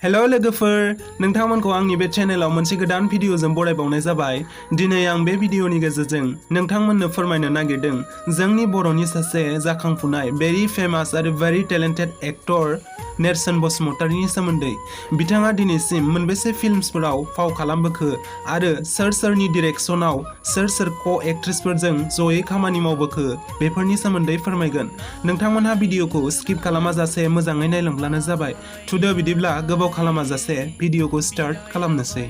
Hello लोगोफोर नोंथांमोनखौ आंनि बे चेनेलाव मोनसे गोदान भिडिअजों बरायबावनाय जाबाय। दिनै आं बे भिडिअनि गेजेरजों नोंथांमोननो फोरमायनो नागिरदों जोंनि बर'नि सासे जाखांफुनाय भेरि फेमास आरो भेरि टेलेन्टेड एक्टर नेरसोन बसुमतारीनि सोमोन्दै। बिथाङा दिनैसिम मोनबेसे फिल्मसफोराव फाव खालामबोखो आरो सोर सोरनि डिरेक्शनाव सोर सोर क' एक्ट्रेसफोरजों जयै खामानि मावबोखो बेफोरनि सोमोन्दै फोरमायगोन। नोंथांमोनहा भिडिअखौ स्किप खालामाजासे मोजाङै नायलांब्लानो जाबाय। थुदो बिदिब्ला गोबाव खालामाजासे भिडिअखौ स्टार्ट खालामनोसै।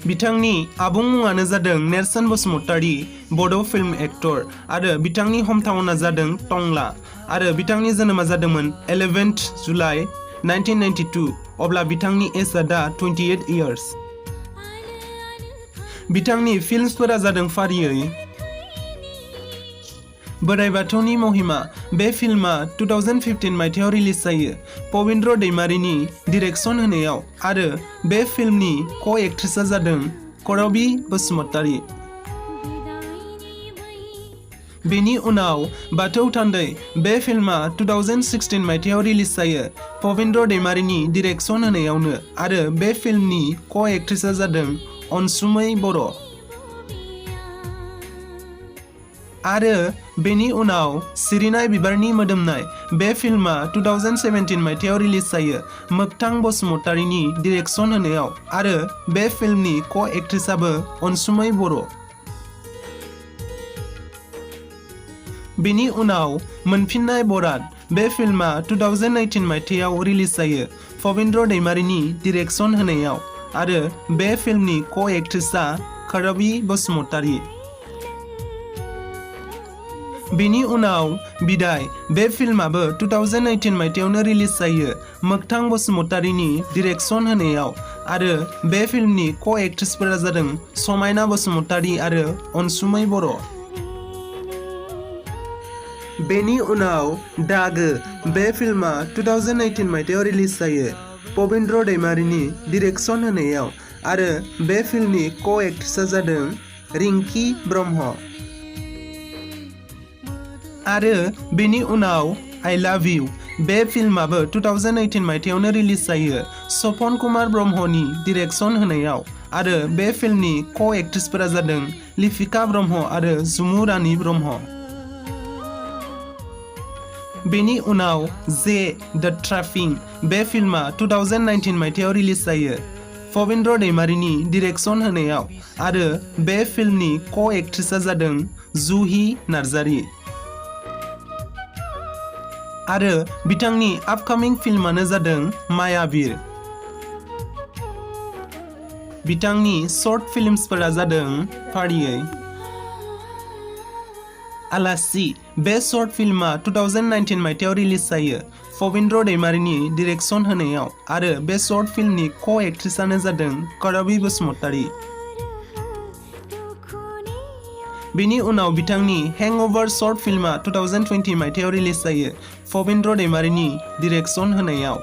बिथांनि आबुं मुङानो जादों नेरसोन बसुमतारी, बड' फिल्म एक्टर आरो बिथांनि हमटाउनआ जादों टंला आरो बिथांनि जोनोमा जादोंमोन 11 जुलाइ 1992। अब्ला बिथांनि एजआ दा 28 इयार्स। बिथांनि फिल्मसफोरा जादों फारियै बोराइ बाथौनि महिमा। बे फिल्मा 2015 मायथाइयाव रिलिज जायो पबिन्द्र दैमारिनि डिरेक्शन होनायाव आरो बे फिल्मनि क' एक्ट्रेसआ जादों करबी बसुमतारी। बेनि उनाव बाथौ थान्दै। बे फिल्मा 2016 मायथाइयाव रिलिज जायो पबिन्द्र दैमारिनि डिरेक्शन होनायावनो आरो बे फिल्मनि क' एक्ट्रेसआ जादों अनसुमै बर'। आरो बेनि उनाव सिरिनाय बिबारनि मोदोमनाय। बे फिल्मा 2017 मायथाइयाव रिलिज जायो मोगथां बसुमतारीनि डिरेक्शन होनायाव आरो बे फिल्मनि क' एक्ट्रेसआबो अनसुमै बर'। बेनि उनाव मोनफिननाय बराद। बे फिल्मा 2018 मायथाइयाव रिलिज जायो पबिन्द्र दैमारिनि डिरेक्शन होनायाव आरो बे फिल्मनि क' एक्ट्रेसआ करबी बसुमतारी। बेनि उनाव बिदाय। बे फिल्माबो 2018 मायथाइयावनो रिलिज जायो मोगथां बसुमतारीनि डिरेक्शन होनायाव आरो बे फिल्मनि क' एक्ट्रेसफोरा जादों समायना बसुमतारी आरो अनसुमै बर'। बेनि उनाव दागो। बे फिल्मा 2018 मायथाइयाव रिलिज जायो पबिन्द्र दैमारिनि डिरेक्शन होनायाव आरो बे फिल्मनि क' एक्ट्रेसआ जादों रिंकी ब्रह्म। आरो बेनि उनाव आई लाभ इउ। बे फिल्माबो 2018 मायथाइयावनो रिलिज जायो सपन कुमार ब्रह्मनि डिरेक्शन होनायाव आरो बे फिल्मनि क' एक्ट्रेसफोरा जादों लिपिका ब्रह्म आरो जुमु रानी ब्रह्म। बेनि उनाव जे द ट्राफिं। बे फिल्मा 2019 मायथाइयाव रिलिज जायो पबिन्द्र दैमारिनि डिरेक्शन होनायाव आरो बे फिल्मनि क' एक्ट्रेसआ जादों जुहि नार्जारी। आरो बिथांनि आपकामिं फिल्मानो जादों मायावीर। बिथांनि शर्ट फिल्मसफोरा जादों फारियै आलासि। बे शर्ट फिल्मा 2019 मायथाइयाव रिलिज जायो पबिन्द्र दैमारिनि डिरेक्शन होनायाव आरो बे शर्ट फिल्मनि क' एक्ट्रेसआनो जादों करबी बसुमतारी। बेनि उनाव बिथांनि हेंओभार शर्ट फिल्मा 2020 मायथाइयाव रिलिज जायो पबिन्द्र दैमारिनि डिरेक्शन होनायाव